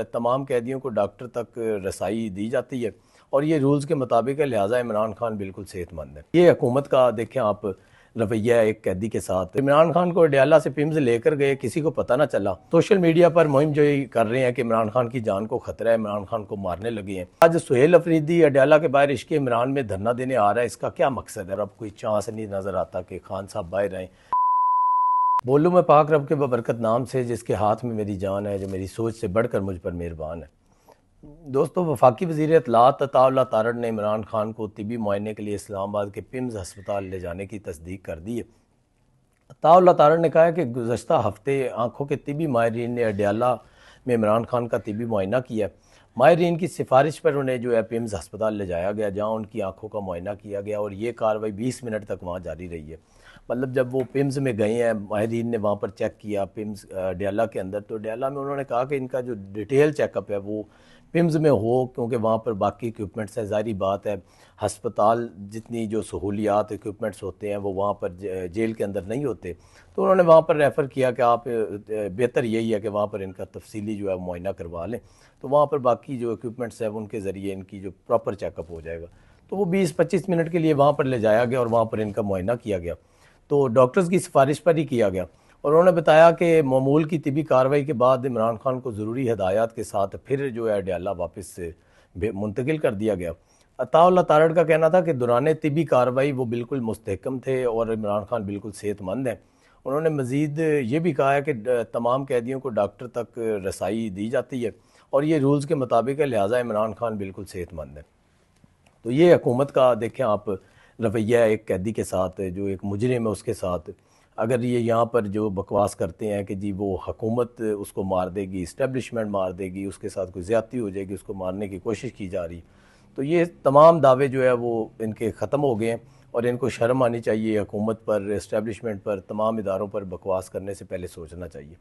तमाम कैदियों को डॉक्टर तक रसाई दी जाती है और ये रूल्स के मुताबिक है, लिहाजा इमरान खान बिल्कुल सेहतमंद है। ये हुकूमत का देखें आप रवैया है एक कैदी के साथ। इमरान खान को अडयाला से पिम्स लेकर गए, किसी को पता ना चला। सोशल मीडिया पर मुहिम जो कर रहे हैं कि इमरान खान की जान को खतरा है, इमरान खान को मारने लगे हैं। आज सुहेल अफरीदी अडयाला के बाहर इश्क इमरान में धरना देने आ रहा है, इसका क्या मकसद है? अब कोई चांस नहीं नजर आता कि खान साहब बाहर आए। बोलूँ मैं पाक रब के बबरकत नाम से जिसके हाथ में मेरी जान है, जो मेरी सोच से बढ़कर मुझ पर मेहरबान है। दोस्तों, वफाकी वज़ीर इत्तलात अताउल्लाह तारड़ ने इमरान खान को तिबी मुआयने के लिए इस्लामाबाद के पिम्स हस्पताल ले जाने की तस्दीक कर दी है। अताउल्लाह तारड़ ने कहा है कि गुज़श्ता हफ्ते आँखों के तिबी माहिरीन ने अडयाला में इमरान खान का तिबी मुआयना किया। माहिरीन की सिफारिश पर उन्हें जो है पिम्स हस्पताल ले जाया गया, जहाँ उनकी आँखों का मुआयना किया गया और ये कार्रवाई 20 मिनट तक वहाँ जारी रही है। मतलब जब वो पिम्स में गए हैं, माहिरीन ने वहाँ पर चेक किया पिम्स अडयाला के अंदर, तो अडयाला में उन्होंने कहा कि इनका जो डिटेल चेकअप है वो पिम्स में हो, क्योंकि वहाँ पर बाकी इक्विपमेंट्स है। ज़ाहिर बात है, हस्पताल जितनी जो सहूलियात इक्विपमेंट्स होते हैं वो वहाँ पर जेल के अंदर नहीं होते। तो उन्होंने वहाँ पर रेफ़र किया कि आप बेहतर यही है कि वहाँ पर इनका तफसीली जो है मुआयना करवा लें, तो वहाँ पर बाकी जो इक्विपमेंट्स है उनके ज़रिए इनकी जो प्रॉपर चेकअप हो जाएगा। तो वो 20-25 मिनट के लिए वहाँ पर ले जाया गया और वहाँ पर इनका मुआयना किया गया, तो डॉक्टर्स की सिफारिश पर ही किया गया। और उन्होंने बताया कि मामूल की तिबी कार्रवाई के बाद इमरान खान को ज़रूरी हदायत के साथ फिर जो है अडयाला वापस से मुंतकिल कर दिया गया। अताउल्लाह तारड़ का कहना था कि दौरान तिबी कार्रवाई वो बिल्कुल मुस्तहकम थे और इमरान खान बिल्कुल सेहतमंद हैं। उन्होंने मज़ीद ये भी कहा है कि तमाम कैदियों को डॉक्टर तक रसाई दी जाती है और ये रूल्स के मुताबिक है, लिहाजा इमरान खान बिल्कुल सेहतमंद है। तो ये हुकूमत का देखें आप रवैया एक कैदी के साथ, जो एक मुजरिम है उसके साथ। अगर ये यहाँ पर जो बकवास करते हैं कि जी वो हुकूमत उसको मार देगी, इस्टेब्लिशमेंट मार देगी, उसके साथ कोई ज़्यादती हो जाएगी, उसको मारने की कोशिश की जा रही, तो ये तमाम दावे जो है वो इनके ख़त्म हो गए हैं और इनको शर्म आनी चाहिए। हुकूमत पर, इस्टेब्लिशमेंट पर, तमाम इदारों पर बकवास करने से पहले सोचना चाहिए।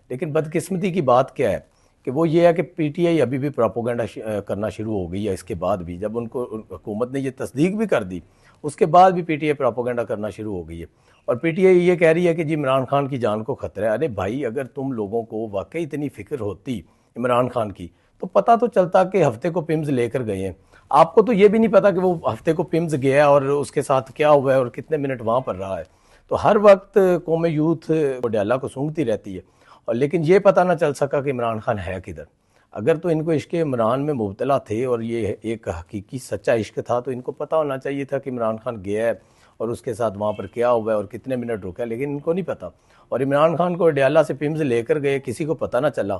लेकिन बदकिस्मती की बात क्या है कि वो ये है कि पीटीआई अभी भी प्रोपोगंडा करना शुरू हो गई है। इसके बाद भी जब उनको हुकूमत ने ये तस्दीक भी कर दी, उसके बाद भी पीटीआई प्रोपोगंडा करना शुरू हो गई है और पीटीआई ये कह रही है कि जी इमरान खान की जान को खतरा है। अरे भाई, अगर तुम लोगों को वाकई इतनी फ़िक्र होती इमरान खान की, तो पता तो चलता कि हफ्ते को पिम्स लेकर गए हैं। आपको तो ये भी नहीं पता कि वो हफ्ते को पिम्स गया और उसके साथ क्या हुआ है और कितने मिनट वहाँ पर रहा है। तो हर वक्त कौम यूथ अडयाला को सूंघती रहती है, और लेकिन ये पता ना चल सका कि इमरान खान है किधर। अगर तो इनको इश्क इमरान में मुब्तला थे और ये एक हकीकी सच्चा इश्क था, तो इनको पता होना चाहिए था कि इमरान खान गया है और उसके साथ वहाँ पर क्या हुआ है और कितने मिनट रुका है, लेकिन इनको नहीं पता। और इमरान खान को अडयाला से पिम्स लेकर गए, किसी को पता ना चला।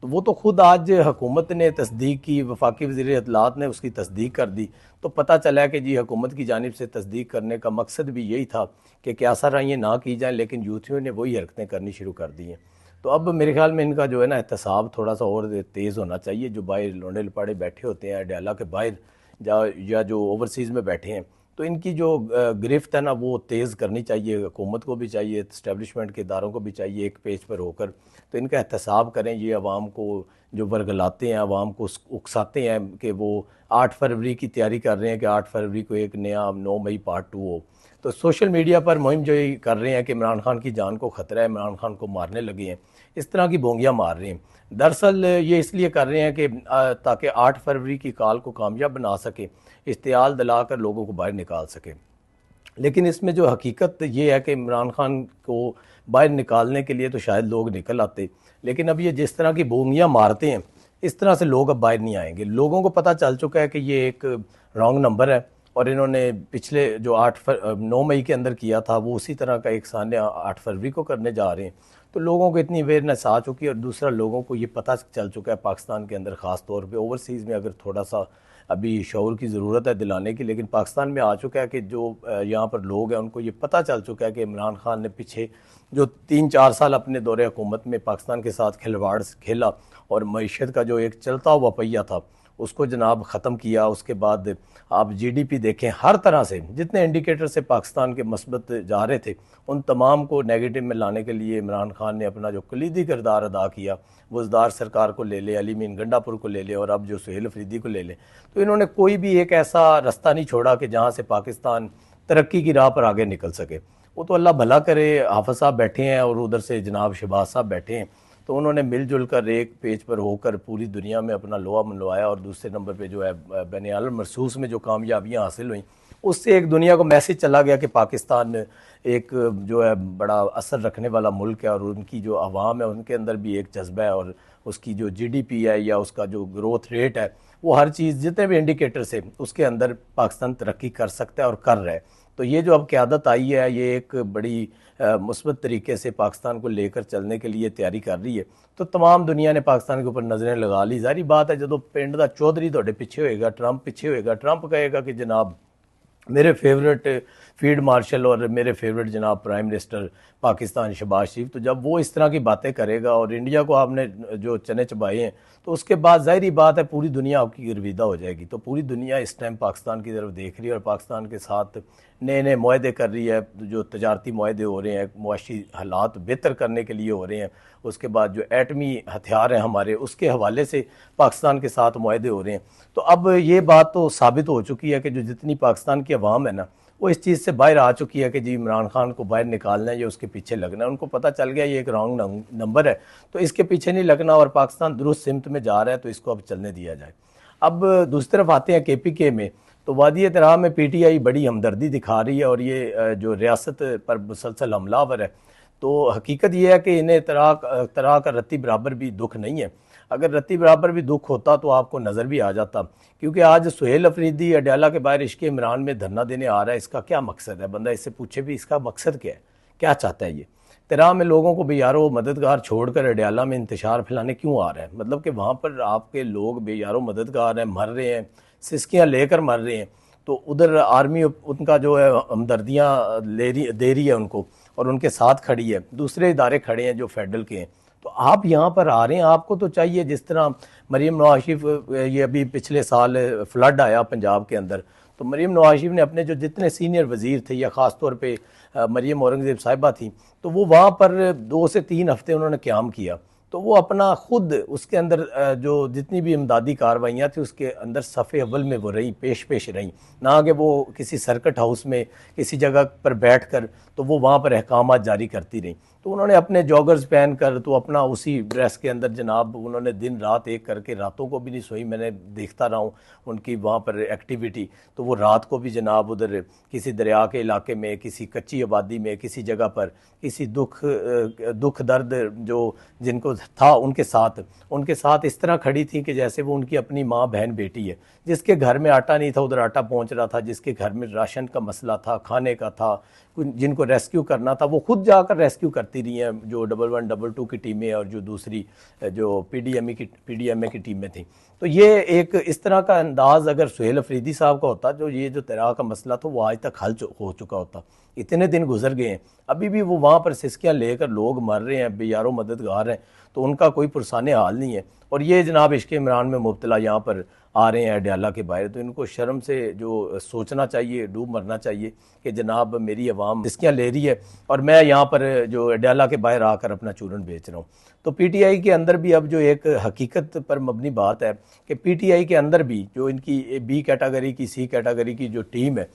तो वो तो खुद आज हुकूमत ने तस्दीक की, वफाकी वज़ीर इत्तलात ने उसकी तस्दीक कर दी, तो पता चला कि जी हुकूमत की जानिब से तस्दीक करने का मकसद भी यही था कि क्या सराइयाँ ना की जाएँ, लेकिन यूथियों ने वही हरकतें करनी शुरू कर दी हैं। तो अब मेरे ख्याल में इनका जो है ना एहतसाब थोड़ा सा और तेज़ होना चाहिए। जो बाहर लौंडे लपाड़े बैठे होते हैं अडयाला के बाहर, या जो ओवरसीज़ में बैठे हैं, तो इनकी जो गिरफ्त है ना वो तेज़ करनी चाहिए। हुकूमत को भी चाहिए, इस्टेब्लिशमेंट के इदारों को भी चाहिए एक पेज पर होकर तो इनका एहतसाब करें। ये आवाम को जो वर्गलाते हैं, आवाम को उकसाते हैं कि वो 8 फरवरी की तैयारी कर रहे हैं कि 8 फरवरी को एक नया 9 मई पार्ट 2 हो। तो सोशल मीडिया पर मुहिम जो ये कर रहे हैं कि इमरान खान की जान को खतरा है, इमरान खान को मारने लगे हैं, इस तरह की बोंगियाँ मार रहे हैं। दरअसल ये इसलिए कर रहे हैं कि ताकि 8 फरवरी की कॉल को कामयाब बना सके, इश्तियाल दिलाकर लोगों को बाहर निकाल सके। लेकिन इसमें जो हकीकत ये है कि इमरान खान को बाहर निकालने के लिए तो शायद लोग निकल आते, लेकिन अब ये जिस तरह की बोंगियाँ मारते हैं, इस तरह से लोग अब बाहर नहीं आएंगे। लोगों को पता चल चुका है कि ये एक रॉन्ग नंबर है और इन्होंने पिछले जो 9 मई के अंदर किया था वो उसी तरह का एक सान्य 8 फरवरी को करने जा रहे हैं। तो लोगों को इतनी अवेयरनेस आ चुकी है और दूसरा लोगों को ये पता चल चुका है पाकिस्तान के अंदर ख़ास तौर पे, ओवरसीज़ में अगर थोड़ा सा अभी शऊर की ज़रूरत है दिलाने की, लेकिन पाकिस्तान में आ चुका है कि जो यहाँ पर लोग हैं उनको ये पता चल चुका है कि इमरान खान ने पीछे जो 3-4 साल अपने दौरे हुकूमत में पाकिस्तान के साथ खिलवाड़ खेला और मईशत का जो एक चलता हुआ पहिया था उसको जनाब ख़त्म किया। उसके बाद आप जीडीपी देखें, हर तरह से जितने इंडिकेटर से पाकिस्तान के मस्बत जा रहे थे उन तमाम को नेगेटिव में लाने के लिए इमरान खान ने अपना जो कलीदी किरदार अदा किया, वज़दार सरकार को ले ले, अली मीन गंडापुर को ले ले और अब जो सुहेल अफरीदी को ले ले, तो इन्होंने कोई भी एक ऐसा रास्ता नहीं छोड़ा कि जहाँ से पाकिस्तान तरक्की की राह पर आगे निकल सके। वो तो अल्लाह भला करे, हाफ़िज़ साहब बैठे हैं और उधर से जनाब शहबाज साहब बैठे हैं, तो उन्होंने मिलजुल कर एक पेज पर होकर पूरी दुनिया में अपना लोहा मनवाया, और दूसरे नंबर पे जो है बैन अल मरसूस में जो कामयाबियाँ हासिल हुई, उससे एक दुनिया को मैसेज चला गया कि पाकिस्तान एक जो है बड़ा असर रखने वाला मुल्क है, और उनकी जो आवाम है उनके अंदर भी एक जज्बा है, और उसकी जो जीडीपी है या उसका जो ग्रोथ रेट है, वो हर चीज़ जितने भी इंडिकेटर्स है उसके अंदर पाकिस्तान तरक्की कर सकता है और कर रहा है। तो ये जो अब क़यादत आई है, ये एक बड़ी मुस्बत तरीके से पाकिस्तान को लेकर चलने के लिए तैयारी कर रही है। तो तमाम दुनिया ने पाकिस्तान के ऊपर नज़रें लगा ली। ज़ाहिर बात है, जो पिंड दा चौधरी थोड़े पीछे होएगा, ट्रंप पीछे होएगा, ट्रंप कहेगा कि जनाब मेरे फेवरेट फील्ड मार्शल और मेरे फेवरेट जनाब प्राइम मिनिस्टर पाकिस्तान शहबाज शरीफ, तो जब वो इस तरह की बातें करेगा और इंडिया को आपने जो चने चबाए हैं, तो उसके बाद ज़ाहिर बात है पूरी दुनिया आपकी गिरविदा हो जाएगी। तो पूरी दुनिया इस टाइम पाकिस्तान की तरफ देख रही है और पाकिस्तान के साथ नए नए मुआहदे कर रही है। जो तजारती मुआहदे हो रहे हैं, मुआशी हालात बेहतर करने के लिए हो रहे हैं। उसके बाद जो एटमी हथियार हैं हमारे, उसके हवाले से पाकिस्तान के साथ मुआहदे हो रहे हैं। तो अब ये बात तो साबित हो चुकी है कि जो जितनी पाकिस्तान की अवाम है ना, वो इस चीज़ से बाहर आ चुकी है कि जी इमरान खान को बाहर निकालना है या उसके पीछे लगना है। उनको पता चल गया ये एक रॉन्ग नंबर है, तो इसके पीछे नहीं लगना, और पाकिस्तान दुरुस्त सिमत में जा रहा है, तो इसको अब चलने दिया जाए। अब दूसरी तरफ आते हैं KPK में, तो वादी तराह में PTI बड़ी हमदर्दी दिखा रही है, और ये जो रियासत पर मुसलसल हमलावर है, तो हकीकत ये है कि इन्हें तरह का रत्ती बराबर भी दुख नहीं है। अगर रत्ती बराबर भी दुख होता तो आपको नज़र भी आ जाता, क्योंकि आज सुहेल अफरीदी अडयाला के बाहर इश्क इमरान में धरना देने आ रहा है। इसका क्या मकसद है? बंदा इससे पूछे भी इसका मकसद क्या है, क्या चाहता है ये। तराह में लोगों को बेयारो मददगार छोड़कर अडयाला में इंतशार फैलाने क्यों आ रहा है? मतलब कि वहाँ पर आपके लोग बेयारो मददगार हैं, मर रहे हैं, सिस्कियाँ लेकर मर रहे हैं, तो उधर आर्मी उनका जो है हमदर्दियाँ दे रही है उनको, और उनके साथ खड़ी है। दूसरे इदारे खड़े हैं जो फेडरल के हैं, तो आप यहाँ पर आ रहे हैं। आपको तो चाहिए, जिस तरह मरीम नवाज शरीफ, ये अभी पिछले साल फ्लड आया पंजाब के अंदर, तो मरीम नवाज शरीफ ने अपने जो जितने सीनियर वज़ीर थे, या ख़ास तौर पे मरीम औरंगज़ेब साहिबा थी, तो वो वहाँ पर 2 से 3 हफ्ते उन्होंने क़याम किया। तो वो अपना खुद उसके अंदर जो जितनी भी इमदादी कार्रवाइयाँ थी उसके अंदर सफ़े अव्वल में वो रही, पेश रहीं, ना कि वो किसी सर्किट हाउस में किसी जगह पर बैठ कर तो वो वहाँ पर अहकामात जारी करती रहीं। तो उन्होंने अपने जॉगर्स पहन कर, तो अपना उसी ड्रेस के अंदर जनाब उन्होंने दिन रात एक करके, रातों को भी नहीं सोई, मैंने देखता रहा हूँ उनकी वहाँ पर एक्टिविटी। तो वो रात को भी जनाब उधर किसी दरिया के इलाके में, किसी कच्ची आबादी में, किसी जगह पर किसी दुख दर्द जो जिनको था उनके साथ इस तरह खड़ी थी कि जैसे वो उनकी अपनी माँ बहन बेटी है। जिसके घर में आटा नहीं था उधर आटा पहुंच रहा था, जिसके घर में राशन का मसला था, खाने का था, जिनको रेस्क्यू करना था वो खुद जाकर रेस्क्यू करती रही हैं, जो 11, 22 की टीमें और जो दूसरी जो PDMA की टीमें थी। तो ये एक इस तरह का अंदाज़ अगर सुहेल अफरीदी साहब का होता, जो ये जो तरह का मसला था वो आज तक हल हो चुका होता। इतने दिन गुजर गए हैं, अभी भी वो वहाँ पर सिस्कियाँ लेकर लोग मर रहे हैं, बेयारो मददगार हैं, तो उनका कोई पुरसाने हाल नहीं है। और ये जनाब इश्क इमरान में मुब्तला यहाँ पर आ रहे हैं अडयाला के बाहर, तो इनको शर्म से जो सोचना चाहिए, डूब मरना चाहिए कि जनाब मेरी आवाम सिस्कियाँ ले रही है और मैं यहाँ पर जो अडयाला के बाहर आकर अपना चूरन बेच रहा हूँ। तो PTI के अंदर भी अब जो एक हकीकत पर मबनी बात है कि PTI के अंदर भी जो इनकी B कैटेगरी की, C कैटेगरी की जो टीम है,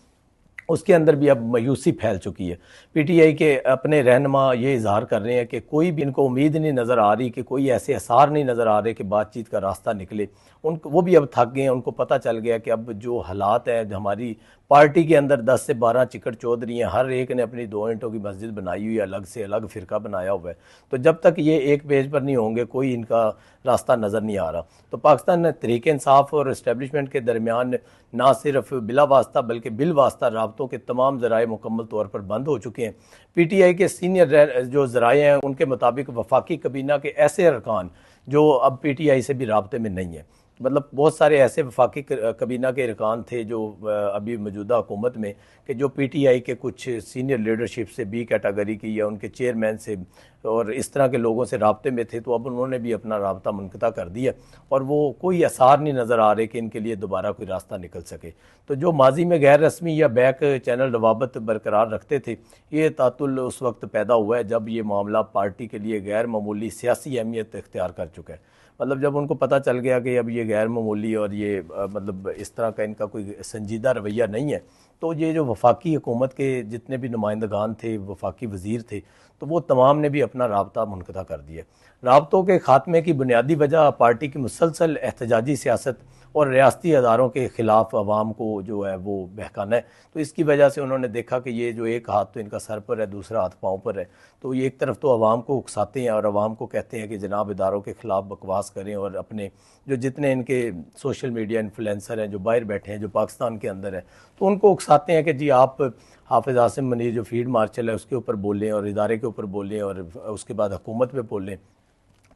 उसके अंदर भी अब मायूसी फैल चुकी है। PTI के अपने रहनुमा ये इजहार कर रहे हैं कि कोई भी इनको उम्मीद नहीं नज़र आ रही, कि कोई ऐसे आसार नहीं नज़र आ रहे कि बातचीत का रास्ता निकले। उनको वो भी अब थक गए हैं, उनको पता चल गया कि अब जो हालात हैं, हमारी पार्टी के अंदर 10 से 12 चिकट चौधरी हैं, हर एक ने अपनी 2 ईंटों की मस्जिद बनाई हुई है, अलग से अलग फ़िरका बनाया हुआ है। तो जब तक ये एक पेज पर नहीं होंगे कोई इनका रास्ता नज़र नहीं आ रहा। तो पाकिस्तान तहरीक इंसाफ और इस्टेब्लिशमेंट के दरमियान ना सिर्फ बिला वास्ता बल्कि बिल वास्ता राब्तों के तमाम ज़राए मुकम्मल तौर पर बंद हो चुके हैं। PTI के सीनियर जो ज़राए हैं उनके मुताबिक वफाकी कबीना के ऐसे अरकान जो अब PTI से भी राब्ते में नहीं है, मतलब बहुत सारे ऐसे वफाकी कबीना के अरकान थे जो अभी मौजूदा हुकूमत में, कि जो PTI के कुछ सीनियर लीडरशिप से, B कैटेगरी की या उनके चेयरमैन से और इस तरह के लोगों से राब्ते में थे, तो अब उन्होंने भी अपना राब्ता मुनक़ता कर दिया और वो कोई आसार नहीं नज़र आ रहे कि इनके लिए दोबारा कोई रास्ता निकल सके। तो जो माजी में गैर रस्मी या बैक चैनल रवाबत बरकरार रखते थे, ये तातुल उस वक्त पैदा हुआ है जब ये मामला पार्टी के लिए गैर मामूली सियासी अहमियत इख्तियार कर चुका है। मतलब जब उनको पता चल गया कि अब ये गैर मामूली और ये मतलब इस तरह का इनका कोई संजीदा रवैया नहीं है, तो ये जो वफाकी हुकूमत के जितने भी नुमाइंदगान थे, वफाकी वज़ीर थे, तो वो तमाम ने भी अपना राब्ता मुनक़ता कर दिया। राब्तों के ख़ात्मे की बुनियादी वजह पार्टी की मुसलसल एहतजाजी सियासत और रियासती अदारों के ख़िलाफ़ अवाम को जो है वो बहकाना है। तो इसकी वजह से उन्होंने देखा कि ये जो एक हाथ तो इनका सर पर है, दूसरा हाथ पाँव पर है, तो ये एक तरफ तो अवाम को उकसाते हैं और अवाम को कहते हैं कि जनाब इदारों के ख़िलाफ़ बकवास करें, और अपने जो जितने इनके सोशल मीडिया इन्फ्लुएंसर हैं जो बाहर बैठे हैं, जो पाकिस्तान के अंदर हैं, तो उनको उकसाते हैं कि जी आप हाफिज़ आसिम मनीर जो फील्ड मार्शल है उसके ऊपर बोलें और इदारे के ऊपर बोलें और उसके बाद हुकूमत पे बोलें,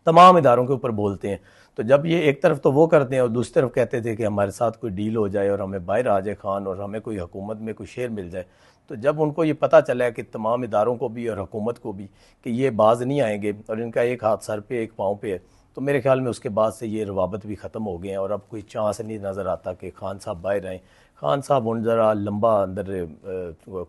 तमाम इदारों के ऊपर बोलते हैं। तो जब ये एक तरफ तो वो करते हैं और दूसरी तरफ कहते थे कि हमारे साथ कोई डील हो जाए और हमें बाहर आ जाए खान और हमें कोई हुकूमत में कोई शेयर मिल जाए, तो जब उनको ये पता चला है कि तमाम इदारों को भी और हुकूमत को भी कि ये बाज नहीं आएंगे और इनका एक हाथ सर पे एक पाँव पे है, तो मेरे ख्याल में उसके बाद से ये रवाबत भी ख़त्म हो गए हैं और अब कोई चांस नहीं नज़र आता कि खान साहब बाहर आएँ। खान साहब हूँ ज़रा लंबा अंदर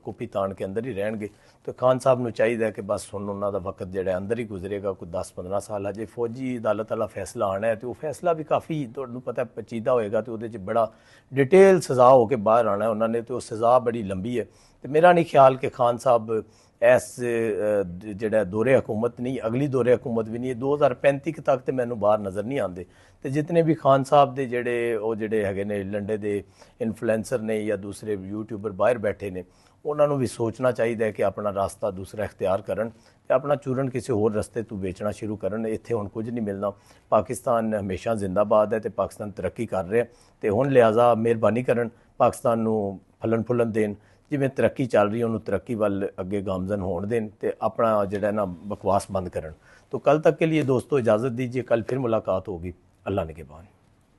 कुपी तान के अंदर ही रहेंगे, तो खान साहब ਨੂੰ चाहिए कि बस ਹੁਣ ਉਹਨਾਂ ਦਾ वक्त ਜਿਹੜਾ अंदर ही गुजरेगा कोई 10-15 साल। अजे फौजी अदालत वाला फैसला आना है तो वो फैसला भी काफ़ी ਤੁਹਾਨੂੰ पता है पेचीदा होएगा, तो ਉਹਦੇ 'ਚ बड़ा डिटेल सज़ा हो के बाहर आना है उन्होंने, तो सज़ा बड़ी लंबी है। तो मेरा नहीं ख्याल कि खान साहब ऐस ਜਿਹੜਾ दौरे हुकूमत नहीं, अगली दौरे हुकूमत भी नहीं, 2035 तक तो मैनू बाहर नज़र नहीं आते। तो जितने भी खान साहब के ਜਿਹੜੇ ਹੈਗੇ ਨੇ लंडे के इन्फ्लुएंसर ने या दूसरे यूट्यूबर बाहर बैठे ने, उन्होंने भी सोचना चाहिए कि अपना रास्ता दूसरा इख्तियार करन ते अपना चूरन किसी होर रस्ते तो बेचना शुरू करन। इत्थे हुण कुछ नहीं मिलना, पाकिस्तान हमेशा जिंदाबाद है तो पाकिस्तान तरक्की कर रहा है, तो हुण लिहाजा मेहरबानी करन पाकिस्तान नूं फलन फुलन देन, जिवें तरक्की चल रही है उन्होंने तरक्की वाल अगे गामजन होण देन ते अपना जिहड़ा ना बकवास बंद करन। तो कल तक के लिए दोस्तों इजाज़त दीजिए, कल फिर मुलाकात होगी। अल्लाह निगहबान।